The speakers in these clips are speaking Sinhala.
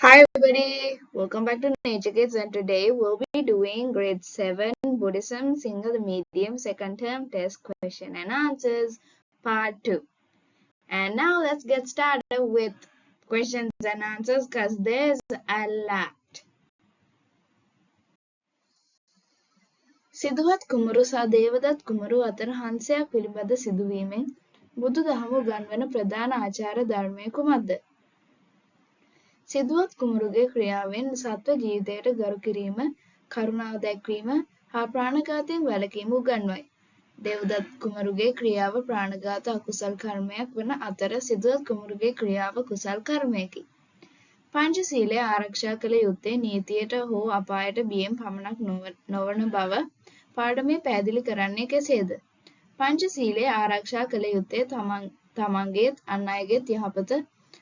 Hi everybody, welcome back to Nature Kids, and today we'll be doing grade 7 Buddhism Single Medium second term test question and answers part 2. And now let's get started with questions and answers because there's a lot. Siduwath කුමරු සහ දේවදත් කුමරු අතර හංසයක් පිළිබඳ සිදුවීමෙන් බුදු දහම උගන්වන ප්‍රධාන ආචාර ධර්මය කුමක්ද? සිදුවත් කුමරුගේ ක්‍රියාවෙන් සත්ව ජීවිතයට ගරු කිරීම, කරුණාව දැක්වීම හා ප්‍රාණඝාතයෙන් වැළකීම උගන්වයි. දේවදත් කුමරුගේ ක්‍රියාව ප්‍රාණඝාත අකුසල් කර්මයක් වන අතර සිදුවත් කුමරුගේ ක්‍රියාව කුසල් කර්මයකි. පංචශීලය ආරක්ෂා කළ යුත්තේ නීතියට හෝ අපායට බියෙන් පමණක් නොවන බව පාඩමේ පැහැදිලි කරන්නේ කෙසේද? පංචශීලය ආරක්ෂා කළ යුත්තේ තමන්ගේත් අන් අයගේත් යහපත,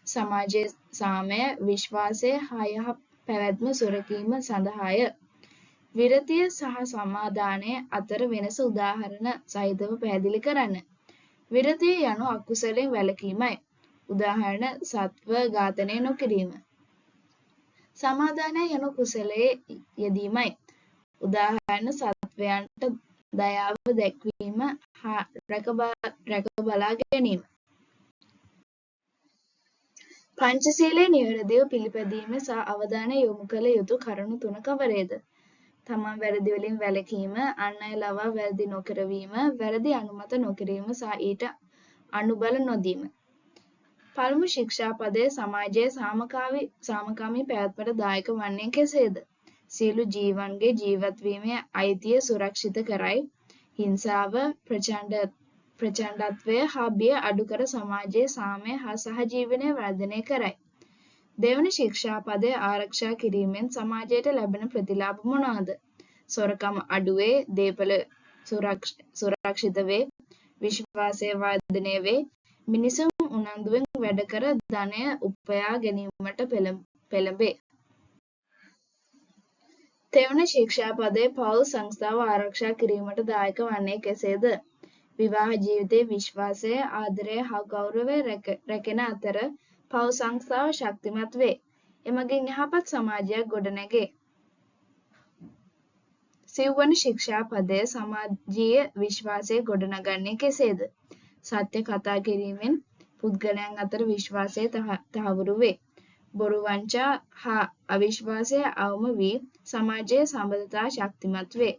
සමාජයේ සාමය, විශ්වාසය හා යහ පැවැත්ම සුරැකීම සඳහාය. විරතිය සහ සමාදානය අතර වෙනස උදාහරණ සහිතව පැහැදිලි කරන්න. විරතිය යනු අකුසලයෙන් වැළකීමයි. උදාහරණ සත්ව ඝාතනය නොකිරීම. සමාදානය යනු කුසලයේ යෙදීමයි. උදාහරණ සත්වයන්ට දයාව දැක්වීම හා රැක බලා ගැනීම. පංචශීලය නිවැරදිව පිළිපැදීම සහ අවධානය යොමු කළ යුතු කරුණු තුන කවරේද? තමන් වැරදි වලින් වැළකීම, අන් අය ලවා වැරදි නොකරවීම, වැරදි අනුමත නොකිරීම සහ ඊට අනුබල නොදීම. පළමු ශික්ෂාපදය සමාජයේ සාමකාමී පැවැත්මට දායක වන්නේ කෙසේද? සියලු ජීවන්ගේ ජීවත් වීමේ අයිතිය සුරක්ෂිත කරයි. හිංසාව, ප්‍රචණ්ඩත්වය හා බිය අඩු කර සමාජයේ සාමය හා සහජීවනය වර්ධනය කරයි. දෙවන ශික්ෂාපදය ආරක්ෂා කිරීමෙන් සමාජයට ලැබෙන ප්‍රතිලාභ මොනවාද? සොරකම අඩු වේ, දේපල සුරක්ෂිත වේ, විශ්වාසය වර්ධනය වේ, මිනිසුන් උනන්දුවෙන් වැඩ කර ධනය උපයා ගැනීමට පෙළඹේ. තෙවන ශික්ෂාපදය පවුල් සංස්ථාව ආරක්ෂා කිරීමට දායක වන්නේ කෙසේද? විවාහ ජීවිතයේ විශ්වාසය, ආදරය හා ගෞරවය රැකෙන අතර පවුල් සංස්ථාව ශක්තිමත් වේ. එමගින් යහපත් සමාජයක් ගොඩනැගේ. සිව්වන ශික්ෂාපදය සමාජීය විශ්වාසය ගොඩනගන්නේ කෙසේද? සත්‍ය කතා කිරීමෙන් පුද්ගලයන් අතර විශ්වාසය තහවුරු වේ. බොරු වංචා හා අවිශ්වාසය අවම වී සමාජයේ සම්බන්ධතා ශක්තිමත් වේ.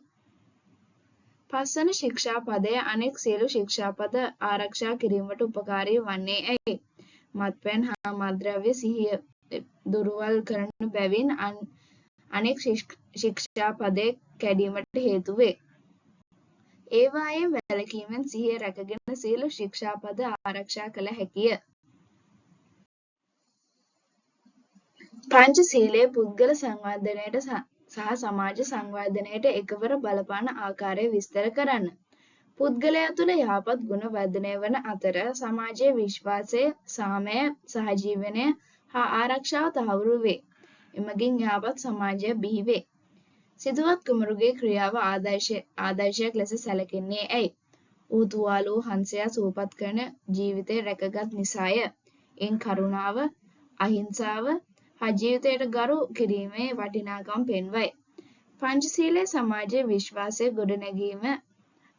පස්වන ශික්ෂාපදය අනෙක් සියලු ශික්ෂාපද ආරක්ෂා කිරීමට උපකාරී වන්නේ ඇයි? මත්පැන් හා මත්ද්‍රව්‍ය සිහිය දුර්වල් කරන බැවින් අනෙක් ශික්ෂාපදය කැඩීමට හේතු වේ. ඒවායෙන් වැළකීමෙන් සිහිය රැකගෙන සියලු ශික්ෂාපද ආරක්ෂා කළ හැකිය. පංචශීලය පුද්ගල සංවර්ධනයට සහ සමාජ සංවර්ධනයට එකවර බලපාන ආකාරය විස්තර කරන්න. පුද්ගලයා තුළ යහපත් ගුණ වර්ධනය වන අතර සමාජයේ විශ්වාසය, සාමය, සහජීවනය හා ආරක්ෂාව තහවුරු වේ. එමගින් යහපත් සමාජයක් බිහි වේ. සිදුවත් කුමරුගේ ක්‍රියාව ආදර්ශයක් ලෙස සැලකෙන්නේ ඇයි? ඌ තුවාල වූ හංසයා සුවපත් කරන ජීවිතය රැකගත් නිසාය. ඉන් කරුණාව, අහිංසාව හා ජීවිතයට ගරු කිරීමේ වටිනාකම් පෙන්වයි. පංචශීලය සමාජයේ විශ්වාසය ගොඩනැගීම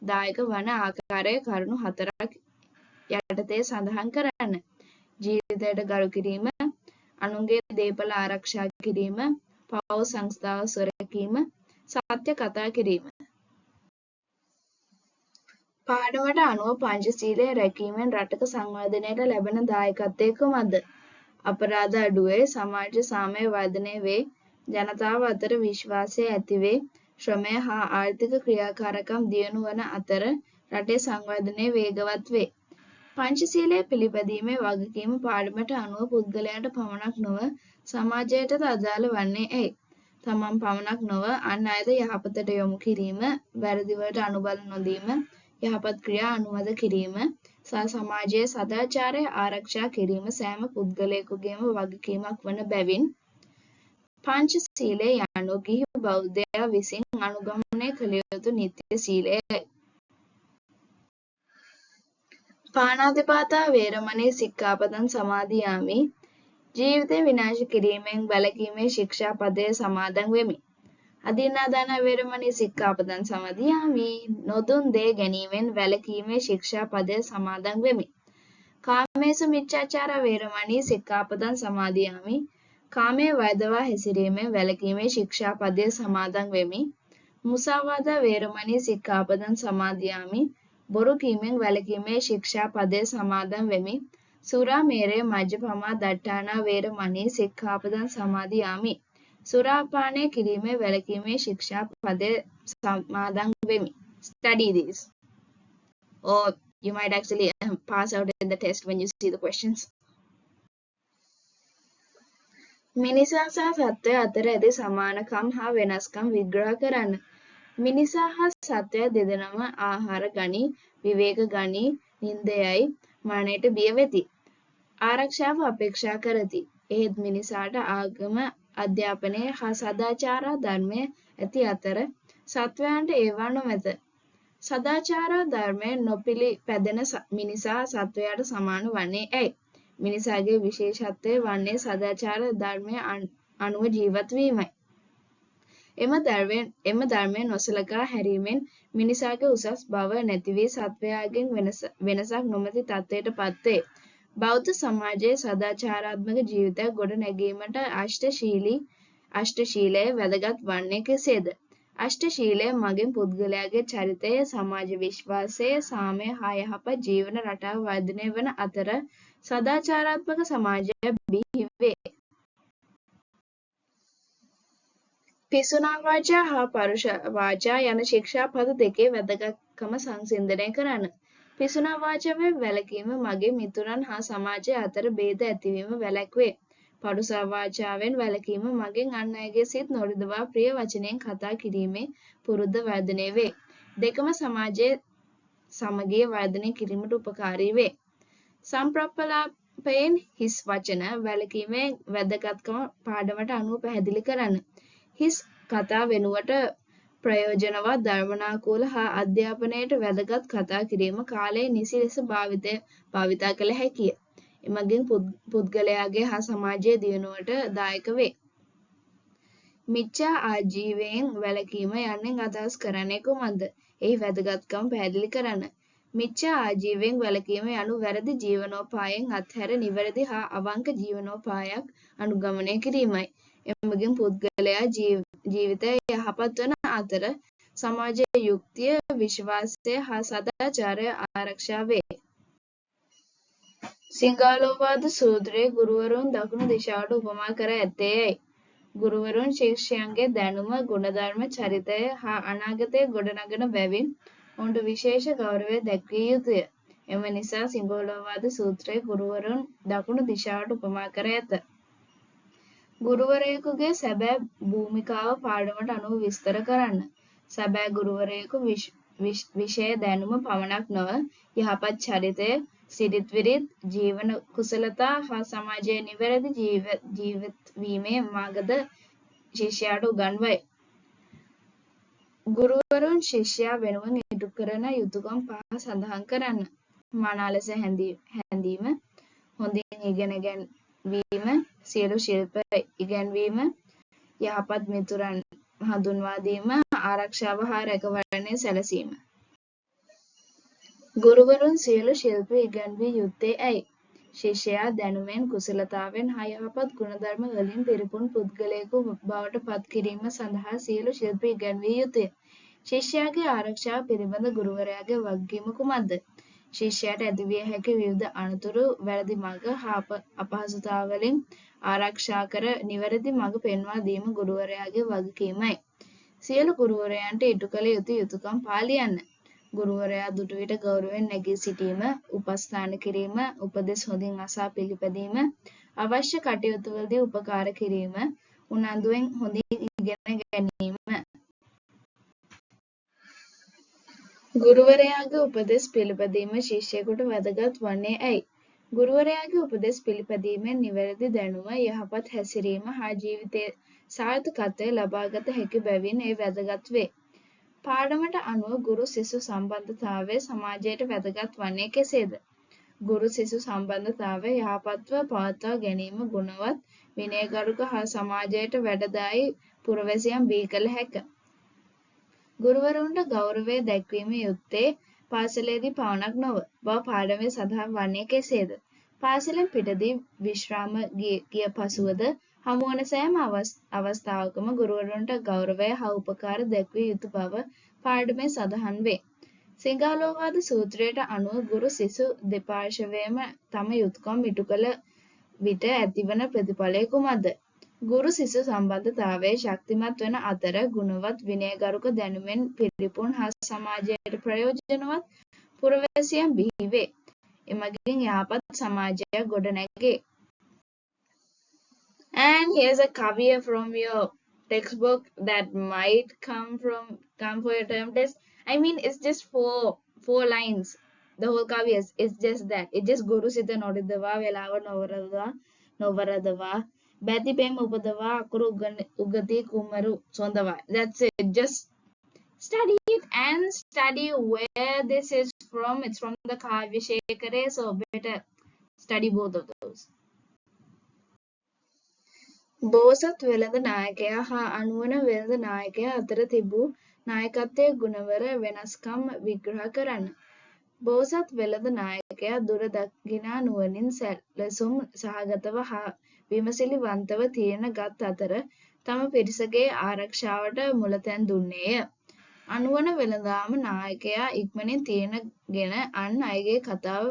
දායක වන ආකාරය කරුණු 4ක් යටතේ සඳහන් කරන්න. ජීවිතයට ගරු කිරීම, අනුන්ගේ දේපල ආරක්ෂා කිරීම, පවුල් සංස්ථාව සුරැකීම, සත්‍ය කතා කිරීම. පාඩමට අනුව පංචශීලය රැකීමෙන් රටක සංවර්ධනයට ලැබෙන දායකත්වය කුමක්ද? අපරාධ අඩු වේ, සමාජ සාමය වර්ධනය වේ, ජනතාව අතර විශ්වාසය ඇති වේ, ශ්‍රමය හා ආර්ථික ක්‍රියාකාරකම් දියුණු වන අතර රටේ සංවර්ධනය වේගවත් වේ. පංචශීලය පිළිපැදීමේ වගකීම පාඩමට අනුව පුද්ගලයන්ට පමණක් නොව සමාජයටද අදාළ වන්නේ ඇයි? තමන් පමණක් නොව අන් අයද යහපතට යොමු කිරීම, වැරදිවලට අනුබල නොදීම, යහපත් ක්‍රියා අනුමත කිරීම සහ සමාජයේ සදාචාරය ආරක්ෂා කිරීම සෑම පුද්ගලයෙකුගේම වගකීමක් වන බැවින් පංචශීලය යනු ගිහි බෞද්ධයා විසින් අනුගමනය කළ යුතු නිත්‍ය සීලයයි. පාණාතිපාතා වේරමණී සික්ඛාපදං සමාදියාමි. ජීවිතය විනාශ කිරීමෙන් වැළකීමේ ශික්ෂාපදය සමාදන් වෙමි. අදින්නාදාන වේරමණී සික්ඛාපදං සමාදියාමි. නොදුන් දේ ගැනීමෙන් වැළකීමේ ශික්ෂාපදය සමාදන් වෙමි. කාමේසු මිච්ඡාචාර වේරමණී සික්ඛාපදං සමාදියාමි. කාමයේ වයදවා හැසිරීමෙන් වැළකීමේ ශික්ෂාපදය සමාදන් වෙමි. මුසාවාදා වේරමණී සික්ඛාපදං සමාදියාමි. බොරු කීමෙන් වැළකීමේ ශික්ෂාපදය සමාදන් වෙමි. සුරා මේරය මජ්ජපමා දට්ඨානා වේරමණී සික්ඛාපදං සමාදියාමි. සුරාපානය කිරීමේ වැළකීමේ ශික්ෂාපදය සමාදන් වෙමි. Study this. Or you might actually pass out in the test when you see the questions. මිනිසා සහ සත්වය අතර ඇති සමානකම් හා වෙනස්කම් විග්‍රහ කරන්න. මිනිසා හා සත්වය දෙදෙනාම ආහාර ගනී, විවේක ගනී, නින්දයයි මරණයට බිය වෙති. ආරක්ෂාව අපේක්ෂා කරති. එහෙත් මිනිසාට ආගම, අධ්‍යාපනය හා සදාචාර ධර්මය ඇති අතර සත්වයන්ට ඒවා නොමැත. සදාචාර ධර්මය නොපිළිපැදෙන මිනිසා සත්වයාට සමාන වන්නේ ඇයි? මිනිසාගේ විශේෂත්වය වන්නේ සදාචාර ධර්මය අනුව ජීවත් වීමයි. එම ධර්මය නොසලකා හැරීමෙන් මිනිසාගේ උසස් බව නැති වී සත්වයාගෙන් වෙනසක් නොමැති තත්ත්වයට පත්වේ. බෞද්ධ සමාජයේ සදාචාරාත්මක ජීවිතයක් ගොඩ නැගීමට අෂ්ටශීලය වැදගත් වන්නේ කෙසේද? අෂ්ටශීලය මගින් පුද්ගලයාගේ චරිතය, සමාජ විශ්වාසය, සාමය හා යහපත් ජීවන රටාව වර්ධනය වන අතර සදාචාරාත්මක සමාජයක් බිහි වේ. පිසුනා වාචා හා පරුෂ වාචා යන ශික්ෂාපද දෙකේ වැදගත්කම සංසිඳනය කරන්න. පිසුනා වාචාවෙන් වැළකීම මගින් මිතුරන් හා සමාජය අතර භේද ඇතිවීම වැළැක්වේ. පරුෂ වාචාවෙන් වැළකීම මගින් අන් අයගේ සිත් නොරිදවා ප්‍රිය වචනයෙන් කතා කිරීමේ පුරුද්ද වර්ධනය වේ. දෙකම සමාජයේ සමගිය වර්ධනය කිරීමට උපකාරී වේ. සම්ප්‍රප්පලාපයෙන් හිස් වචන වැළකීමේ වැදගත්කම පාඩමට අනුව පැහැදිලි කරන්න. හිස් කතා වෙනුවට ප්‍රයෝජනවත්, ධර්මනාකූල හා අධ්‍යාපනයට වැදගත් කතා කිරීම කාලයේ නිසි ලෙස භාවිතා කළ හැකිය. එමගින් පුද්ගලයාගේ හා සමාජයේ දියුණුවට දායක වේ. මිච්ඡා ආජීවයෙන් වැළකීම යන්නෙන් අදහස් කරන්නේ කුමක්ද? එහි වැදගත්කම පැහැදිලි කරන්න. මිච්ඡා ආජීවයෙන් වැළකීම යනු වැරදි ජීවනෝපායෙන් අත්හැර නිවැරදි හා අවංක ජීවනෝපායක් අනුගමනය කිරීමයි. එමගින් පුද්ගලයා ජීවිතය යහපත් වන අතර සමාජයේ යුක්තිය, විශ්වාසය හා සදාචාරය ආරක්ෂා වේ. සිංහලෝවාද සූත්‍රයේ ගුරුවරුන් දකුණු දිශාවට උපමා කර ඇත්තේයි. ගුරුවරුන් ශිෂ්‍යයන්ගේ දැනුම, ගුණධර්ම, චරිතය හා අනාගතය ගොඩනගන බැවින් ඔවුන්ට විශේෂ ගෞරවය දැක්විය යුතුය. එම නිසා සිංහලෝවාද සූත්‍රයේ ගුරුවරුන් දකුණු දිශාවට උපමා කර ඇත. ගුරුවරයෙකුගේ සැබෑ භූමිකාව පාඩමට අනුව විස්තර කරන්න. සැබෑ ගුරුවරයෙකු විෂය දැනුම පමණක් නොව යහපත් චරිතය, සිරිත් විරිත්, ජීවන කුසලතා හා සමාජයේ නිවැරදි ජීවත්වීමේ මාර්ගද ශිෂ්‍යයාට උගන්වයි. ගුරුවරුන් ශිෂ්‍යයා වෙනුවෙන් ඉටු කරන යුතුකම් 5 සඳහන් කරන්න. මනා ලෙස හැඳීම, හොඳින් ඉගෙන ගැනීම, සියලු ශිල්ප ඉගෙනවීම, යහපත් මිතුරන් හඳුන්වා දීම, ආරක්ෂාව හා රැකවරණය සැලසීම. ගුරුවරුන් සියලු ශිල්ප ඉගැන්විය යුත්තේ ඇයි? ශිෂ්‍යයා දැනුමෙන්, කුසලතාවෙන් හා යහපත් ගුණධර්ම වලින් පිරිපුන් පුද්ගලයෙකු බවට පත් කිරීම සඳහා සියලු ශිල්ප ඉගැන්විය යුතුය. ශිෂ්‍යයාගේ ආරක්ෂාව පිළිබඳ ගුරුවරයාගේ වගකීම කුමක්ද? ශිෂ්‍යයාට ඇතිවිය හැකි විවිධ අනතුරු, වැරදි මඟ හා අපහසුතාවලින් ආරක්ෂා කර නිවැරදි මඟ පෙන්වා දීම ගුරුවරයාගේ වගකීමයි. සියලු ගුරුවරයන්ට ඉටු කළ යුතු යුතුකම් පාලියන්න. ගුරුවරයා දුටු විට ගෞරවයෙන් නැගී සිටීම, උපස්ථාන කිරීම, උපදෙස් හොඳින් අසා පිළිපැදීම, අවශ්‍ය කටයුතුවලදී උපකාර කිරීම, උනන්දුවෙන් හොඳින් ඉගෙන ගැනීම. ගුරුවරයාගේ උපදෙස් පිළිපැදීම ශිෂ්‍යයෙකුට වැදගත් වන්නේ ඇයි? ගුරුවරයාගේ උපදෙස් පිළිපැදීමෙන් නිවැරදි දැනුම, යහපත් හැසිරීම හා ජීවිතයේ සාර්ථකත්වය ලබාගත හැකි බැවින් එය වැදගත් වේ. පාඩමට අනුව ගුරු සිසු සම්බන්ධතාවය සමාජයට වැදගත් වන්නේ කෙසේද? ගුරු සිසු සම්බන්ධතාවය යහපත්ව පවත්වා ගැනීම ගුණවත් විනයගරුක හා සමාජයට වැඩදායී පුරවැසියන් බිහි කළ හැක. ගුරුවරුන්ට ගෞරවය දැක්විම යුත්තේ පාසලේදී පමණක් නොව බව පාඩමේ සඳහන් වන්නේ කෙසේද? පාසලෙන් පිටදී විශ්‍රාම ගිය පසුවද හමුවන සෑම අවස්ථාවකම ගුරුවරුන්ට ගෞරවය හා උපකාර දැක්විය යුතු බව පාඩමේ සඳහන් වේ. සිංහාලෝවාද සූත්‍රයට අනුව ගුරු සිසු දෙපාර්ශවයම තම යුතුකම් ඉටු කළ විට ඇතිවන ප්‍රතිඵලය කුමක්ද? ගුරු සිසු සම්බන්ධතාවය ශක්තිමත් වන අතර ගුණවත් විනයගරුක දැනුමෙන් පිරිපුන් හා සමාජයට ප්‍රයෝජනවත් පුරවැසියන් බිහි වේ. එමගින් යහපත් සමාජයක් ගොඩනැගේ. And here's a caveat from your textbook that might come for your term test. I mean, it's just four lines. The whole caveat is just that. It just Guru Sita Nodidava, Velava Novaradava, Bati Pem Upadava, Akuru Ugati Kumaru Sondava. That's it. Just study it and study where this is from. It's from the Kavya Shekare, so better study both of those. බෝසත් වෙළඳ නායකයා හා අනුවන වෙළඳ නායකයා අතර තිබූ නායකත්වයේ ගුණවල වෙනස්කම් විග්‍රහ කරන්න. බෝසත් වෙළඳ නායකයා දුර දකිනා නුවණින් සැලසුම් සහගතව හා විමසිලිවන්තව තීරණ ගත් අතර තම පිරිසගේ ආරක්ෂාවට මුලතැන් දුන්නේය. අනුවන වෙළඳාම නායකයා ඉක්මනින් තීරණගෙන අන් අයගේ කතාව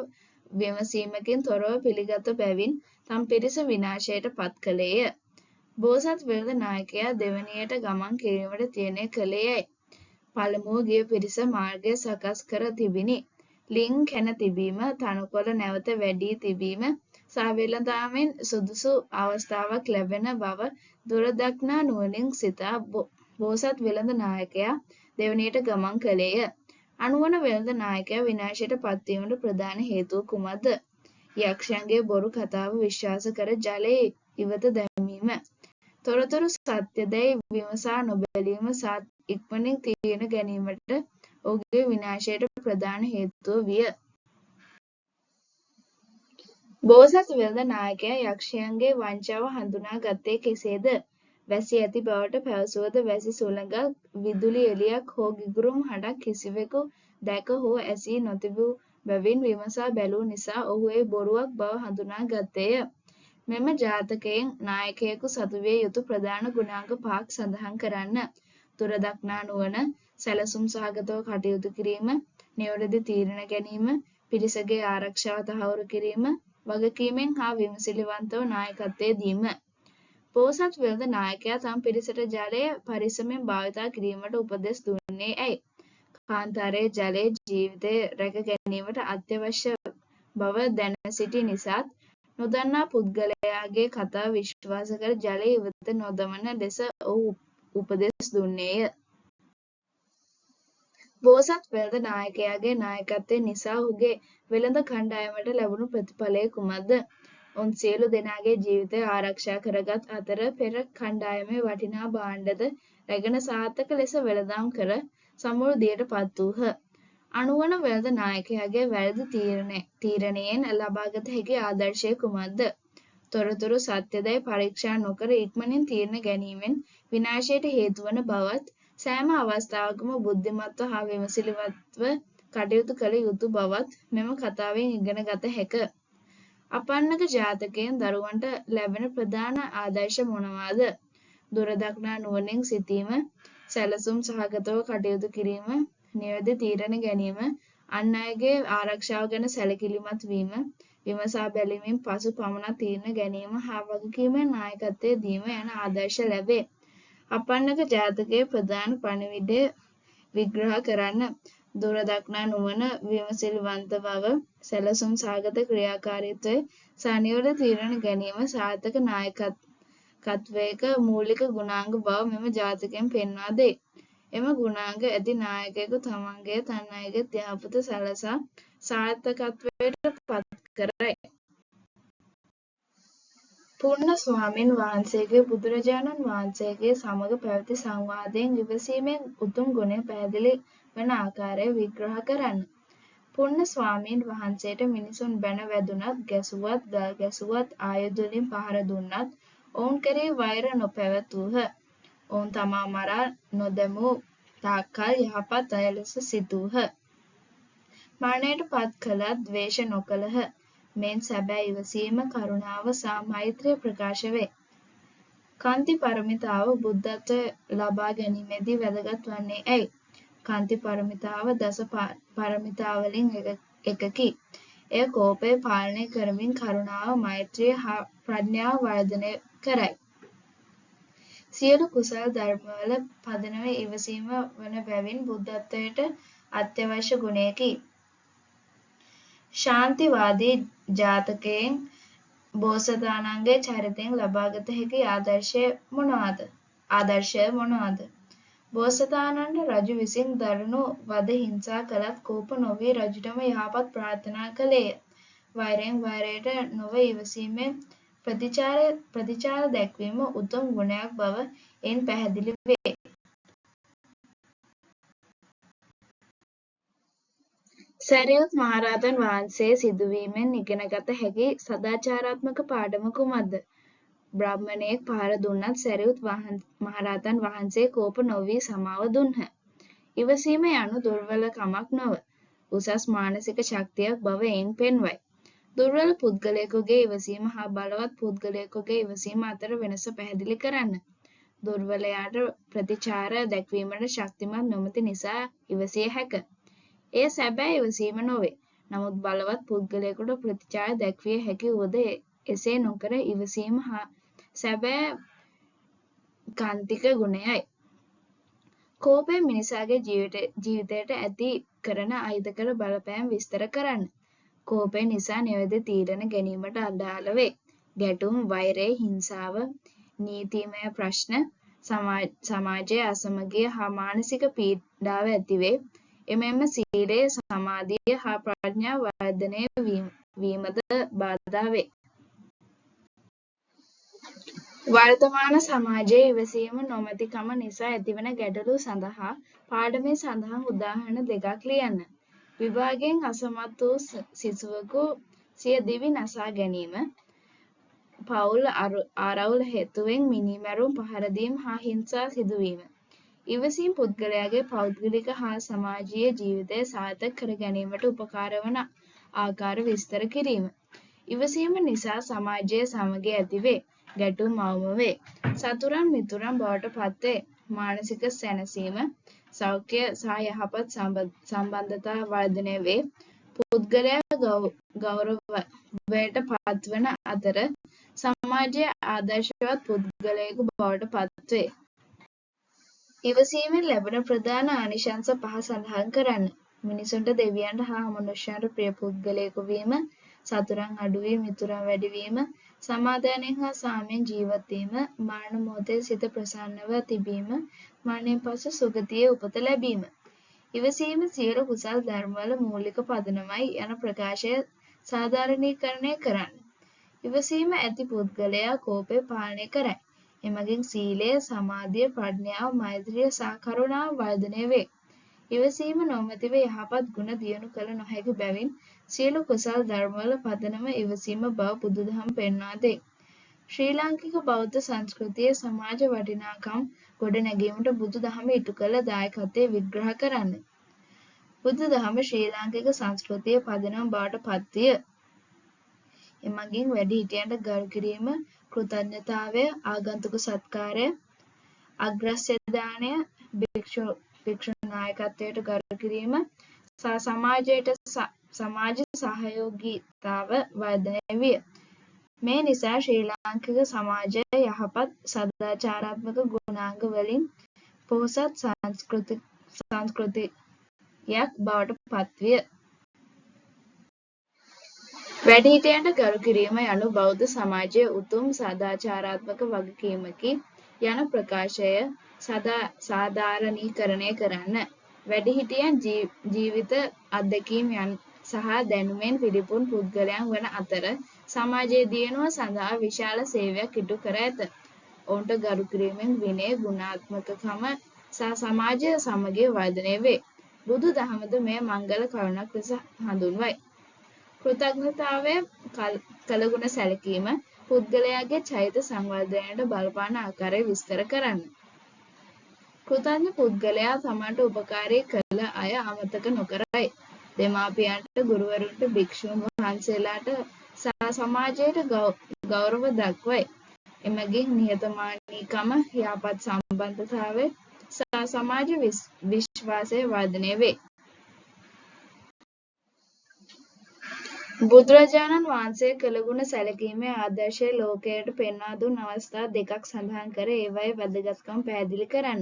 විමසීමකින් තොරව පිළිගත් බැවින් තම පිරිස විනාශයට පත් කළේය. බෝසත් වෙළඳ නායකයා දෙවැනියට ගමන් කිරීමට තීරණය කළේයයි. පළමුව ගිය පිරිස මාර්ගය සකස් කර තිබිණි. ලිං කැන තිබීම, තනකොළ නැවත වැඩි තිබීම සහ වෙළඳාමෙන් සුදුසු අවස්ථාවක් ලැබෙන බව දුරදක්නා නුවණින් සිතා බෝසත් වෙළඳ නායකයා දෙවැනියට ගමන් කළේය. අනුවන වෙළඳ නායකයා විනාශයට පත්වීමට ප්‍රධාන හේතුව කුමක්ද? යක්ෂයන්ගේ බොරු කතාව විශ්වාස කර ජලයේ ඉවත දැමීම. තොරතුරු සත්‍යදැයි විමසා නොබැලීම සහ ඉක්මනින් තීරණ ගැනීමට ඔහුගේ විනාශයට ප්‍රධාන හේතුව විය. බෝසත් වෙළඳ නායකයා යක්ෂයන්ගේ වංචාව හඳුනා ගත්තේ කෙසේද? වැසි ඇති බවට පැවසුවද වැසි සුළඟක්, විදුලි එළියක් හෝ ගිගුරුම් හඬක් කිසිවෙකු දැක හෝ ඇසී නොතිබූ බැවින් විමසා බැලූ නිසා ඔහු ඒ බොරුවක් බව හඳුනා ගත්තේය. මෙම ජාතකයෙන් නායකයෙකු සතු විය යුතු ප්‍රධාන ගුණාංග 5ක් සඳහන් කරන්න. දුරදක්නා නුවණ, සැලසුම් සහගතව කටයුතු කිරීම, නිවැරදි තීරණ ගැනීම, පිරිසගේ ආරක්ෂාව තහවුරු කිරීම, වගකීමෙන් හා විමසිලිවන්තව නායකත්වය දීම. බෝසත් වෙළඳ නායකයා තම පිරිසට ජලය පරිස්සමෙන් භාවිතා කිරීමට උපදෙස් දුන්නේ ඇයි? කාන්තාරයේ ජලය ජීවිතය රැක ගැනීමට අත්‍යවශ්‍ය බව දැන සිටි නිසාත් නොදන්නා පුද්ගලයාගේ කතාව විශ්වාස කර ජලය ඉවත නොදමන ලෙස ඔහු උපදෙස් දුන්නේය. බෝසත් වෙළඳ නායකයාගේ නායකත්වය නිසා ඔහුගේ වෙළඳ කණ්ඩායමට ලැබුණු ප්‍රතිඵලය කුමක්ද? උන් සියලු දෙනාගේ ජීවිතය ආරක්ෂා කරගත් අතර පෙර කණ්ඩායමේ වටිනා භාණ්ඩද රැගෙන සාර්ථක ලෙස වෙළඳාම් කර සමෘද්ධියට පත් වූහ. අනුවන වෙළඳ නායකයාගේ වැරදි තීරණයෙන් ලබාගත හැකි ආදර්ශය කුමක්ද? තොරතුරු සත්‍යදැයි පරීක්ෂා නොකර ඉක්මනින් තීරණ ගැනීමෙන් විනාශයට හේතුවන බවත් සෑම අවස්ථාවකම බුද්ධිමත්ව හා විමසිලිවත්ව කටයුතු කළ යුතු බවත් මෙම කතාවෙන් ඉගෙන ගත හැක. අපන්නක ජාතකයෙන් දරුවන්ට ලැබෙන ප්‍රධාන ආදර්ශ මොනවාද? දුරදක්නා නුවණින් සිටීම, සැලසුම් සහගතව කටයුතු කිරීම, නිවැරදි තීරණ ගැනීම, අන් අයගේ ආරක්ෂාව ගැන සැලකිලිමත් වීම, විමසා බැලීමෙන් පසු පමණක් තීරණ ගැනීම හා වගකීමෙන් නායකත්වය දීම යන ආදර්ශ ලැබේ. අපන්නක ජාතකයේ ප්‍රධාන පණිවිඩය විග්‍රහ කරන්න. දුරදක්නා නුවණ, විමසිලිවන්ත බව, සැලසුම් සහගත ක්‍රියාකාරීත්වය සහ නිවැරදි තීරණ ගැනීම සාර්ථක නායකත්වයක මූලික ගුණාංග බව මෙම ජාතකයෙන් පෙන්වා දෙයි. එම ගුණාංග ඇති නායකයෙකු තමන්ගේ තන් අයගේ යහපත සලසා සාර්ථකත්වයට පත් කරයි. පුන්න ස්වාමීන් වහන්සේගේ බුදුරජාණන් වහන්සේගේ සමග පැවති සංවාදයෙන් විමසීමෙන් උතුම් ගුණය පැහැදිලි වන ආකාරය විග්‍රහ කරන්න. පුණ්‍ය ස්වාමීන් වහන්සේට මිනිසුන් බැන වැදුනත්, ගැසුවත්, ගල් ගැසුවත්, ආයුධ වලින් පහර දුන්නත් ඔවුන් කෙරෙහි වෛර නොපැවතූහ. ඔවුන් තමා මරා නොදැමූ තාක්කල් යහපත් අය ලෙස සිතූහ. මරණයට පත් කළත් ද්වේෂ නොකළහ. මෙන් සැබෑ ඉවසීම, කරුණාව සහ මෛත්‍රිය ප්‍රකාශ වේ. කාන්ති පරමිතාව බුද්ධත්වය ලබා ගැනීමේදී වැදගත් වන්නේ ඇයි? කාන්ති පරමිතාව දස පරමිතාවලින් එකකි. එය කෝපය පාලනය කරමින් කරුණාව, මෛත්‍රිය හා ප්‍රඥාව වර්ධනය කරයි. සියලු කුසල ධර්මවල පදනම ඉවසීම වන බැවින් බුද්ධත්වයට අත්‍යවශ්‍ය ගුණයකි. ශාන්තිවාදී ජාතකයෙන් බෝසතාණන්ගේ චරිතයෙන් ලබාගත හැකි ආදර්ශය මොනවාද? බෝසතාණන් රජු විසින් දරුණු වද හිංසා කළත් කෝප නොවී රජුටම යහපත් ප්‍රාර්ථනා කළේය. වෛරයෙන් වෛරයට නොව ඉවසීමෙන් ප්‍රතිචාර දැක්වීම උතුම් ගුණයක් බව එයින් පැහැදිලි වේ. සැරියුත් මහරහතන් වහන්සේ සිදුවීමෙන් ඉගෙනගත හැකි සදාචාරාත්මක පාඩම කුමක්ද? බ්‍රාහ්මණයෙක් පහර දුන්නත් සැරියුත් මහරහතන් වහන්සේ කෝප නොවී සමාව දුන්හ. ඉවසීම යනු දුර්වලකමක් නොව, උසස් මානසික ශක්තියක් බව එයින් පෙන්වයි. දුර්වල පුද්ගලයෙකුගේ ඉවසීම හා බලවත් පුද්ගලයෙකුගේ ඉවසීම අතර වෙනස පැහැදිලි කරන්න. දුර්වලයාට ප්‍රතිචාර දැක්වීමට ශක්තිමත් නොමැති නිසා ඉවසිය හැක. එය සැබෑ ඉවසීම නොවේ. නමුත් බලවත් පුද්ගලයෙකුට ප්‍රතිචාර දැක්විය හැකි වුවද එසේ නොකර ඉවසීම සැබෑ කාන්තික ගුණයයි. කෝපය මිනිසාගේ ජීවිතයට ඇති කරන අහිතකර බලපෑම් විස්තර කරන්න. කෝපය නිසා නිවැරදි තීරණ ගැනීමට අදාළ වේ. ගැටුම්, වෛරය, හිංසාව, නීතිමය ප්‍රශ්න, සමාජයේ අසමගිය හා මානසික පීඩාව ඇතිවේ. එමෙන්ම සීලය, සමාධිය හා ප්‍රඥා වර්ධනය වීමද බාධා වේ. වර්තමාන සමාජයේ ඉවසීම නොමැතිකම නිසා ඇතිවන ගැටලු සඳහා පාඩමේ සඳහන් උදාහරණ දෙකක් ලියන්න. විභාගයෙන් අසමත් වූ සිසුවෙකු සිය දිවි නසා ගැනීම, පවුල් ආරවුල් හේතුවෙන් මිනීමැරුම්, පහරදීම් හා හිංසා සිදුවීම. ඉවසීම පුද්ගලයාගේ පෞද්ගලික හා සමාජීය ජීවිතය සාර්ථක කර ගැනීමට උපකාර වන ආකාර විස්තර කිරීම. ඉවසීම නිසා සමාජයේ සමගිය ඇතිවේ. ගැටුම් අවම වේ. සතුරන් මිතුරන් බවට පත්වේ. මානසික සැනසීම, සෞඛ්‍ය සහ යහපත් සම්බන්ධතා වර්ධනය වේ. පුද්ගලයා ගෞරවයට පත්වන අතර සමාජයේ ආදර්ශවත් පුද්ගලයෙකු බවට පත්වේ. ඉවසීමෙන් ලැබෙන ප්‍රධාන ආනිශංස 5 සඳහන් කරන්න. මිනිසුන්ට, දෙවියන්ට හා මනුෂ්‍යයන්ට ප්‍රිය පුද්ගලයෙකු වීම, සතුරන් අඩු වී මිතුරන් වැඩි වීම, සමාදානයෙන් හා සාමයෙන් ජීවත් වීම, මරණ මොහොතේ සිත ප්‍රසන්නව තිබීම, මරණයෙන් පසු සුගතියේ උපත ලැබීම. ඉවසීම සියලු කුසල් ධර්මවල මූලික පදනමයි යන ප්‍රකාශය සාධාරණීකරණය කරන්න. ඉවසීම ඇති පුද්ගලයා කෝපය පාලනය කරයි. එමගින් සීලය, සමාධිය, ප්‍රඥාව, මෛත්‍රිය සහ කරුණාව වර්ධනය වේ. ඉවසීම නොමැතිව යහපත් ගුණ දියුණු කළ නොහැකි බැවින් සියලු කුසල් ධර්මවල පදනම ඉවසීම බව බුදුදහම පෙන්වා දෙයි. ශ්‍රී ලාංකික බෞද්ධ සංස්කෘතියේ සමාජ වටිනාකම් ගොඩනැගීමට බුදුදහම ඉටු කළ දායකත්වය විග්‍රහ කරන්න. බුදුදහම ශ්‍රී ලාංකික සංස්කෘතියේ පදනම බවට පත්විය. එමගින් වැඩිහිටියන්ට ගරු කිරීම, කෘතඥතාවය, ආගන්තුක සත්කාරය, අග්‍රස්‍ය දානය, භික්ෂු නායකත්වයට ගරු කිරීම සහ සමාජ සහයෝගීතාව වර්ධනය විය. මේ නිසා ශ්‍රී ලාංකික සමාජය යහපත් සදාචාරාත්මක ගුණාංග වලින් පොහොසත් සංස්කෘතියක් බවට පත්විය. වැඩිහිටියන්ට ගරු කිරීම යනු බෞද්ධ සමාජයේ උතුම් සදාචාරාත්මක වගකීමකි යන ප්‍රකාශය සාධාරණීකරණය කරන්න. වැඩිහිටියන් ජීවිත අත්දැකීම් සහ දැනුමෙන් පිරිපුන් පුද්ගලයන් වන අතර සමාජයේ දියුණුව සඳහා විශාල සේවයක් ඉටු කර ඇත. ඔවුන්ට ගරු කිරීමෙන් විනය, ගුණාත්මකකම සහ සමාජ සමගිය වර්ධනය වේ. බුදු දහමද මේ මංගල කරුණක් ලෙස හඳුන්වයි. කෘතඥතාවය කළගුණ සැලකීම පුද්ගලයාගේ චෛත සංවර්ධනයට බලපාන ආකාරය විස්තර කරන්න. කෘතඥ පුද්ගලයා තමන්ට උපකාරී කළ අය අමතක නොකරයි. දෙමාපියන්ට, ගුරුවරුන්ට, භික්ෂූන් වහන්සේලාට සහ සමාජයට ගෞරව දක්වයි. එමගින් නිහතමානීකම, යහපත් සම්බන්ධතාවය සහ සමාජ විශ්වාසය වර්ධනය වේ. බුදුරජාණන් වහන්සේ කළගුණ සැලකීමේ ආදර්ශය ලෝකයට පෙන්වා දුන් අවස්ථා දෙකක් සඳහන් කර ඒවායේ වැදගත්කම පැහැදිලි කරන්න.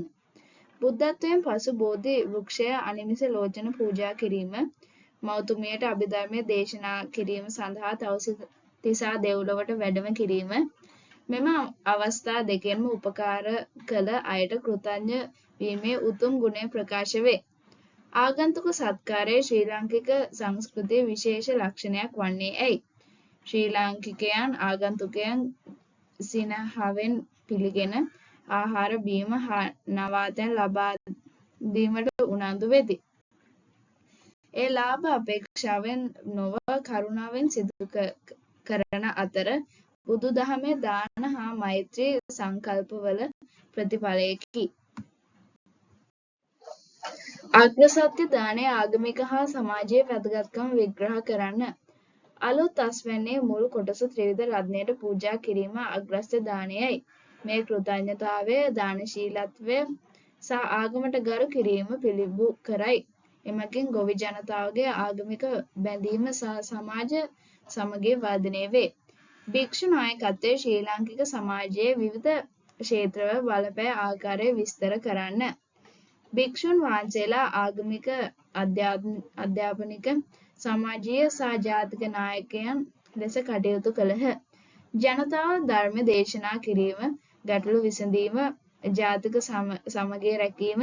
බුද්ධත්වයෙන් පසු බෝධි වෘක්ෂය අනිමිස ලෝචන පූජා කිරීම, මෞතුමියට අභිධර්මය දේශනා කිරීම සඳහා තවුතිසා දෙව්ලොවට වැඩම කිරීම, මෙම අවස්ථා දෙකෙන්ම උපකාර කළ අයට කෘතඥ වීමේ උතුම් ගුණය ප්‍රකාශ වේ. ආගන්තුක සත්කාරය ශ්‍රී ලාංකික සංස්කෘතියේ විශේෂ ලක්ෂණයක් වන්නේ ඇයි? ශ්‍රී ලාංකිකයන් ආගන්තුකයන් සිනහවෙන් පිළිගෙන ආහාර බීම හා නවාතැන් ලබා දීමට උනන්දු වෙති. ඒ ලාභ අපේක්ෂාවෙන් නොව කරුණාවෙන් සිදු කරන අතර බුදු දහමේ දාන හා මෛත්‍රී සංකල්පවල ප්‍රතිඵලයකි. අග්‍රසත්‍ය දානය ආගමික හා සමාජීය වැදගත්කම විග්‍රහ කරන්න. අලුත් අස්වැන්නේ මුල් කොටස ත්‍රිවිධ රත්නයට පූජා කිරීම අග්‍රස්ත දානයයි. මේ කෘතඥතාවය, දානශීලත්වය සහ ආගමට ගරු කිරීම පිළිබු කරයි. එමගින් ගොවි ජනතාවගේ ආගමික බැඳීම සහ සමාජ සමගිය වර්ධනය වේ. භික්ෂු නායකත්වයේ ශ්‍රී ලාංකික සමාජයේ විවිධ ක්ෂේත්‍රවල බලපෑ ආකාරය විස්තර කරන්න. භික්ෂුන් වහන්සේලා ආගමික, අධ්‍යාපනික, සමාජීය සහ ජාතික නායකයන් ලෙස කටයුතු කළහ. ජනතාව ධර්ම දේශනා කිරීම, ගැටලු විසඳීම, ජාතික සමගිය රැකීම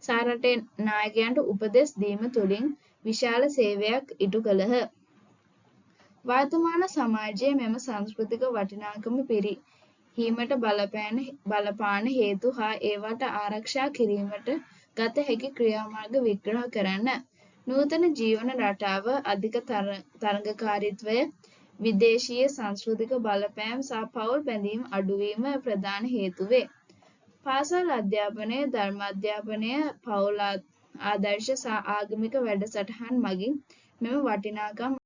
සහ රටේ නායකයන්ට උපදෙස් දීම තුළින් විශාල සේවයක් ඉටු කළහ. වර්තමාන සමාජයේ මෙම සංස්කෘතික වටිනාකම පිරිහීමට බලපාන හේතු හා ඒවට ආරක්ෂා කිරීමට ගත හැකි ක්‍රියාමාර්ග විග්‍රහ කරන්න. නූතන ජීවන රටාව, අධික තරඟකාරීත්වය, විදේශීය සංස්කෘතික බලපෑම් සහ පවුල් බැඳීම් අඩුවීම ප්‍රධාන හේතු වේ. පාසල් අධ්‍යාපනය, ධර්ම අධ්‍යාපනය, පවුල් ආදර්ශ සහ ආගමික වැඩසටහන් මගින් මෙම වටිනාකම්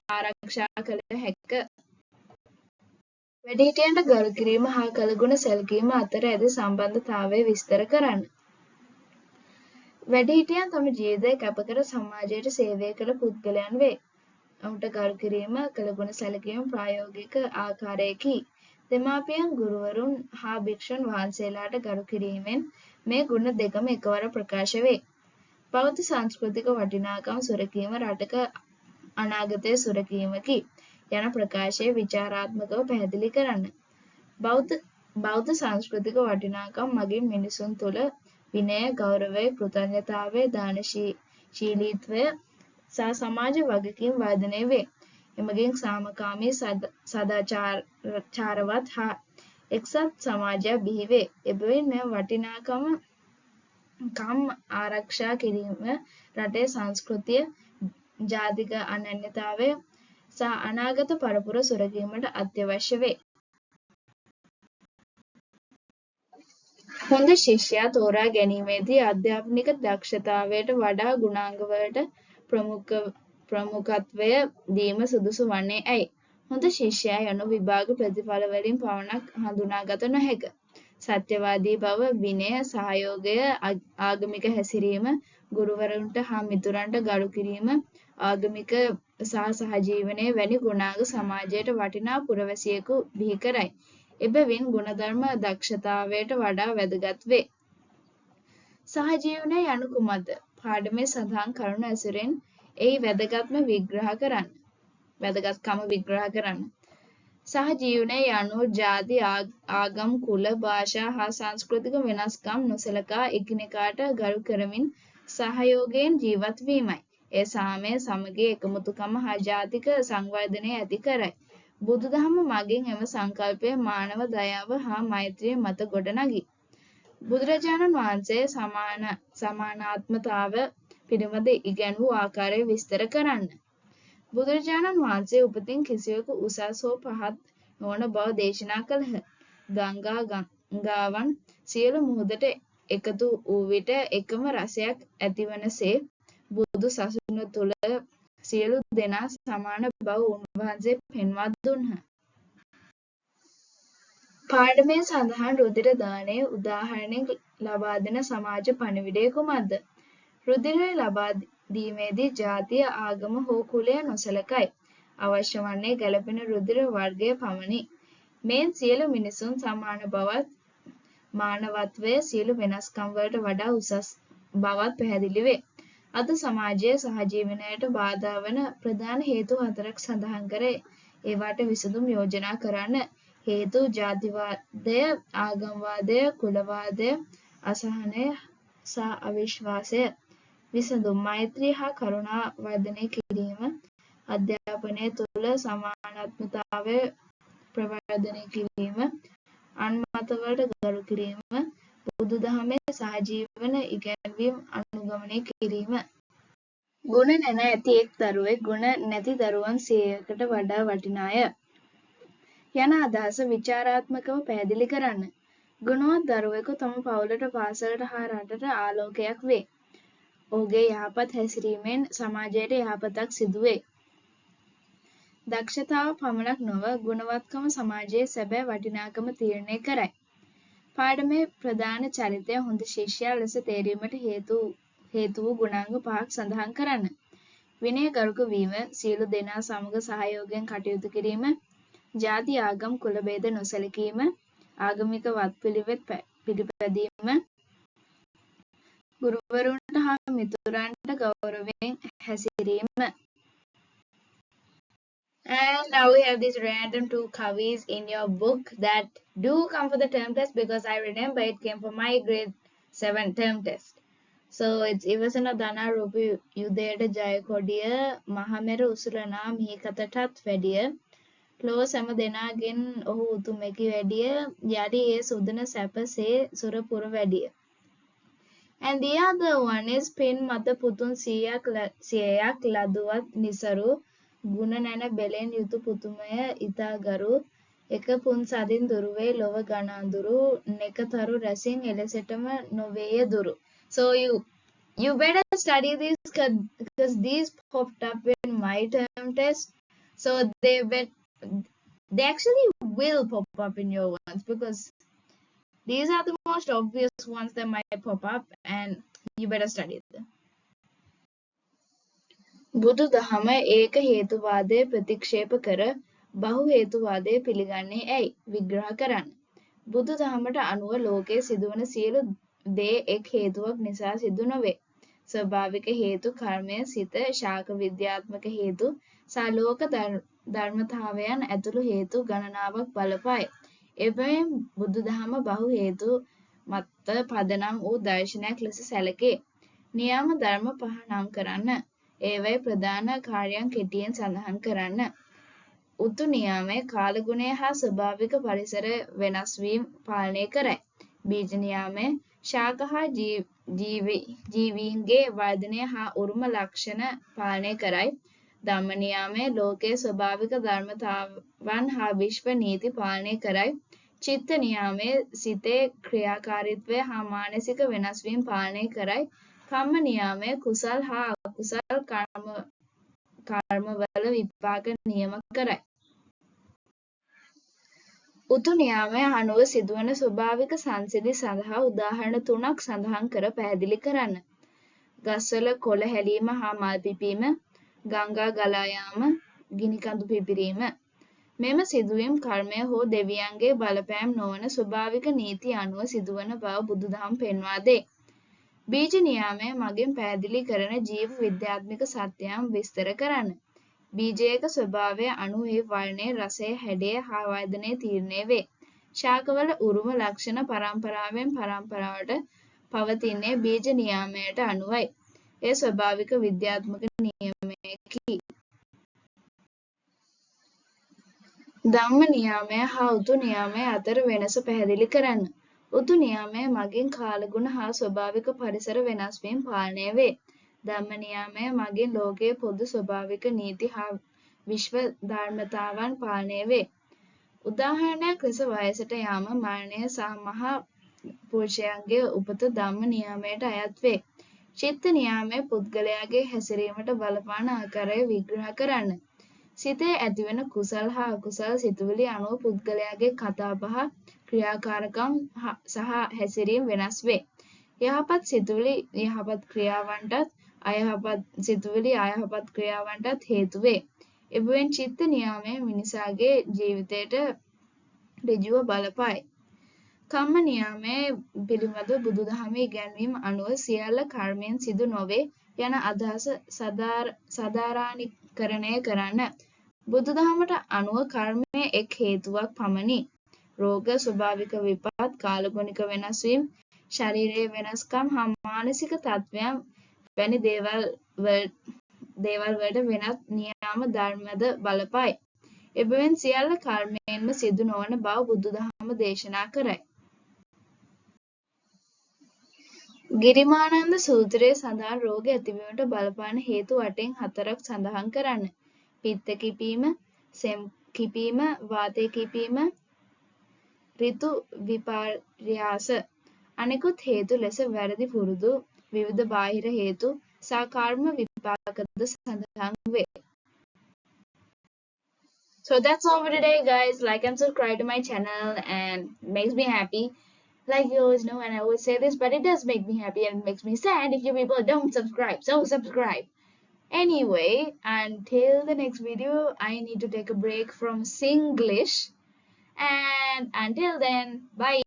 ආරක්ෂා කළ හැක. වැඩිහිටියන්ට ගරු කිරීම හා කළගුණ සැලකීම අතර ඇති සම්බන්ධතාවය විස්තර කරන්න. වැඩිහිටියන් තම ජීවිතය කැපකර සමාජයට සේවය කළ පුද්ගලයන් වේ. ඔවුන්ට ගරු කිරීම, කළගුණ සැලකීම ප්‍රායෝගික ආකාරයකි. දෙමාපියන්, ගුරුවරුන් හා භික්ෂුන් වහන්සේලාට ගරු කිරීමෙන් මේ ගුණ දෙකම එකවර ප්‍රකාශ වේ. බෞද්ධ සංස්කෘතික වටිනාකම් සුරැකීම රටක අනාගතය සුරැකීමකි යන ප්‍රකාශය විචාරාත්මකව පැහැදිලි කරන්න. බෞද්ධ සංස්කෘතික වටිනාකම් මගින් මිනිසුන් තුළ විනය, ගෞරවය, කෘතඥතාවය, දානශීලීත්වය සහ සමාජ වගකීම් වර්ධනය වේ. එමගින් සාමකාමී, සදාචාරවත් හා එක්සත් සමාජයක් බිහි වේ. එබැවින් මෙම වටිනාකම් ආරක්ෂා කිරීම රටේ සංස්කෘතිය, ජාතික අනන්‍යතාවය සහ අනාගත පරපුර සුරැකීමට අත්‍යවශ්‍ය වේ. හොඳ ශිෂ්‍යයා තෝරා ගැනීමේදී අධ්‍යාපනික දක්ෂතාවයට වඩා ගුණාංගවලට ප්‍රමුඛත්වය දීම සුදුසු වන්නේ ඇයි? හොඳ ශිෂ්‍යයා යනු විභාග ප්‍රතිඵල වලින් පමණක් හඳුනාගත නොහැක. සත්‍යවාදී බව, විනය, සහයෝගය, ආගමික හැසිරීම, ගුරුවරුන්ට හා මිතුරන්ට ගරු කිරීම, ආගමික සහජීවනය වැනි ගුණාංග සමාජයට වටිනා පුරවැසියෙකු බිහි කරයි. එබැවින් ගුණධර්ම දක්ෂතාවයට වඩා වැදගත් වේ. සහජීවනය යනු කුමක්ද? පාඩමේ සඳහන් කරුණු ඇසුරෙන් එහි වැදගත්කම විග්‍රහ කරන්න. සහජීවනය යනු ජාති, ආගම්, කුල, භාෂා හා සංස්කෘතික වෙනස්කම් නොසලකා එකිනෙකාට ගරු කරමින් සහයෝගයෙන් ජීවත් වීමයි. ඒ සාමය, සමගිය, එකමුතුකම හා ජාතික සංවර්ධනය ඇති කරයි. බුදුදහම මගින් එම සංකල්පය මානව දයාව හා මෛත්‍රිය මත ගොඩනගී. බුදුරජාණන් වහන්සේ සමානාත්මතාව පිළිබඳ ඉගැන්වූ ආකාරය විස්තර කරන්න. බුදුරජාණන් වහන්සේ උපතින් කිසිවෙකු උසස් හෝ පහත් නොවන බව දේශනා කළහ. ගංගාවන් සියලු මුහුදට එකතු වූ විට එකම රසයක් ඇතිවනසේ බුදු සසුන තුළ සියලු දෙනා සමාන බව උන්වහන්සේ පෙන්වා දුන්හ. පාඩමේ සඳහන් රුධිර දානය උදාහරණයක් ලබා දෙන සමාජ පණිවිඩය කුමක්ද? රුධිරය ලබා දීමේදී ජාතිය, ආගම හෝ කුලය නොසලකයි. අවශ්‍ය වන්නේ ගැළපෙන රුධිර වර්ගය පමණි. මෙන් සියලු මිනිසුන් සමාන බවත් මානවත්වය සියලු වෙනස්කම් වලට වඩා උසස් බවත් පැහැදිලි වේ. අද සමාජයේ සහජීවනයට බාධා වන ප්‍රධාන හේතු 4ක් සඳහන් කර ඒවාට විසඳුම් යෝජනා කරන්න. හේතු ජාතිවාදය, ආගම්වාදය, කුලවාදය, අසහනය සහ අවිශ්වාසය. විසඳුම් මෛත්‍රී හා කරුණා වර්ධනය කිරීම, අධ්‍යාපනය තුළ සමානාත්මතාවය ප්‍රවර්ධනය කිරීම, අන් මතවලට ගරු කිරීම, බුදුදහමේ සහජීවන ඉගැන්වීම් අනුගමනය කිරීම. ගුණ නැණ ඇති එක් දරුවෙක් ගුණ නැති දරුවන් 100කට වඩා වටිනාය යන අදහස විචාරාත්මකව පැහැදිලි කරන්න. ගුණවත් දරුවෙකු තම පවුලට, පාසලට හා රටට ආලෝකයක් වේ. ඔහුගේ යහපත් හැසිරීමෙන් සමාජයට යහපතක් සිදුවේ. දක්ෂතාව පමණක් නොව ගුණවත්කම සමාජයේ සැබෑ වටිනාකම තීරණය කරයි. පාඩමේ ප්‍රධාන චරිතය හොඳ ශිෂ්‍යයා ලෙස තේරීමට හේතු වූ ගුණාංග 5ක් සඳහන් කරන්න. විනයගරුක වීම, සියලු දෙනා සමග සහයෝගයෙන් කටයුතු කිරීම, ජාති ආගම් කුල භේද නොසැලකීම, ආගමික වත්පිළිවෙත් පිළිපැදීම, ගුරුවරුන්ට හා මිතුරන්ට ගෞරවයෙන් හැසිරීම. And now we have these random 2 kavis in your book that do come for the term test, because I remember it came for my grade 7 term test. So it's Ivasana Dana Rupi Yudeda Jayakodiya Mahamera Usulana Mihikatathat Vediya Lo Sama Denagin Ohu Utumeki Vediya Yadi E Sudana Sapa Se Surapura Vediya. And the other one is Pin Mata Putun Siyak Laduat Nisaru ගුණ නැන බෙලෙන් යුතු පුතුමය ඉතා ගරු එක පුන් සදින් දුරුවේ ලොව ගණන්දුරු නෙකතරු රැසින් එලෙසටම නොවේය දුරු. So you better study these because these popped up in my term test. So they actually will pop up in your ones, because these are the most obvious ones that might pop up, and you better study them. බුදු දහම ඒක හේතුවාදය ප්‍රතික්ෂේප කර බහු හේතුවාදය පිළිගන්නේ ඇයි? විග්‍රහ කරන්න. බුදු දහමට අනුව ලෝකයේ සිදුවන සියලු දේ එක් හේතුවක් නිසා සිදු නොවේ. ස්වභාවික හේතු, කර්මය, සිත, ශාක විද්‍යාත්මක හේතු සහ ලෝක ධර්මතාවයන් ඇතුළු හේතු ගණනාවක් බලපායි. එබැවින් බුදු දහම බහු හේතු මත පදනම් වූ දර්ශනයක් ලෙස සැලකේ. නියම ධර්ම 5 නම් කරන්න. ඒවයි ප්‍රධාන කාර්යයන් කෙටියෙන් සඳහන් කරන්න. උතු නියාමය කාලගුණය හා ස්වභාවික පරිසර වෙනස් වීම පාලනය කරයි. බීජ නියාමය ශාක හා ජීවීන්ගේ වර්ධනය හා උරුම ලක්ෂණ පාලනය කරයි. ධම්ම නියාමය ලෝකයේ ස්වභාවික ධර්මතාවන් හා විශ්ව නීති පාලනය කරයි. චිත්ත නියාමය සිතේ ක්‍රියාකාරීත්වය හා මානසික වෙනස් වීම පාලනය කරයි. කම්ම නියාමය කුසල් හා අකුසල් කර්මවල විපාක නියම කරයි. උතු නියාමය අනුව සිදුවන ස්වභාවික සංසිද්ධි සඳහා උදාහරණ 3ක් සඳහන් කර පැහැදිලි කරන්න. ගස්වල කොළ හැලීම හා මල් පිපීම, ගංගා ගලා යාම, ගිනිකඳු පිපිරීම. මෙම සිදුවීම් කර්මය හෝ දෙවියන්ගේ බලපෑම් නොවන ස්වභාවික නීති අනුව සිදුවන බව බුදුදහම පෙන්වා දෙයි. බීජ නියාමය මගින් පැහැදිලි කරන ජීව විද්‍යාත්මක සත්‍යයන් විස්තර කරන්න. බීජයක ස්වභාවය අනුව ඒ වර්ණය, රසය, හැඩය හා වර්ධනය තීරණය වේ. ශාකවල උරුම ලක්ෂණ පරම්පරාවෙන් පරම්පරාවට පවතින්නේ බීජ නියාමයට අනුවයි. එය ස්වභාවික විද්‍යාත්මක නියමයකි. ධම්ම නියාමය හා උතු නියාමය අතර වෙනස පැහැදිලි කරන්න. උතු නියාමය මගින් කාලගුණ හා ස්වභාවික පරිසර වෙනස් වීම පාලනය වේ. ධම්ම නියාමය මගින් ලෝකයේ පොදු ස්වභාවික නීති හා විශ්ව ධර්මතාවන් පාලනය වේ. උදාහරණයක් ලෙස වයසට යාම, මරණය සහ මහා පුරුෂයන්ගේ උපත ධම්ම නියාමයට අයත් වේ. චිත්ත නියාමය පුද්ගලයාගේ හැසිරීමට බලපාන ආකාරය විග්‍රහ කරන්න. සිතේ ඇතිවන කුසල් හා අකුසල් සිතුවිලි අනුව පුද්ගලයාගේ කතාබහ, ක්‍රියාකාරකම් සහ හැසිරීම වෙනස් වේ. යහපත් සිතුවිලි යහපත් ක්‍රියාවන්ටත්, අයහපත් සිතුවිලි අයහපත් ක්‍රියාවන්ටත් හේතු වේ. එබැවින් චිත්ත නියාමය මිනිසාගේ ජීවිතයට ඍජුව බලපායි. කම්ම නියාමය පිළිබඳව බුදුදහමේ ඉගැන්වීම් අනුව සියල්ල කර්මයෙන් සිදු නොවේ යන අදහස සාධාරණීකරණය කරන්න. බුදුදහමට අනුව කර්මය එක් හේතුවක් පමණි. රෝග, ස්වභාවික විපත්, කාලගුණික වෙනස්වීම්, ශරීරයේ වෙනස්කම් හා මානසික තත්ත්වයන් වැනි දේවල් වලට වෙනත් නියාම ධර්මද බලපායි. එබැවින් සියල්ල කර්මයෙන්ම සිදු නොවන බව බුදුදහම දේශනා කරයි. ගිරිමානන්ද සූත්‍රයේ සඳහන් රෝග ඇතිවීමට බලපාන හේතු වටෙන් 4ක් සඳහන් කරන්න. පිත්ත කිපීම, සෙම් කිපීම, වාතය කිපීම, ඍතු විපර්යාස. අනෙකුත් හේතු ලෙස වැරදි පුරුදු, විවිධ බාහිර හේතු සහ කර්ම විපාකද සඳහන් වේ. So that's all for today, guys. Like and subscribe to my channel and makes me happy. Like you always know, and I always say this, but it does make me happy and it makes me sad if you people don't subscribe. So subscribe. Anyway, until the next video, I need to take a break from Singlish. And until then, bye.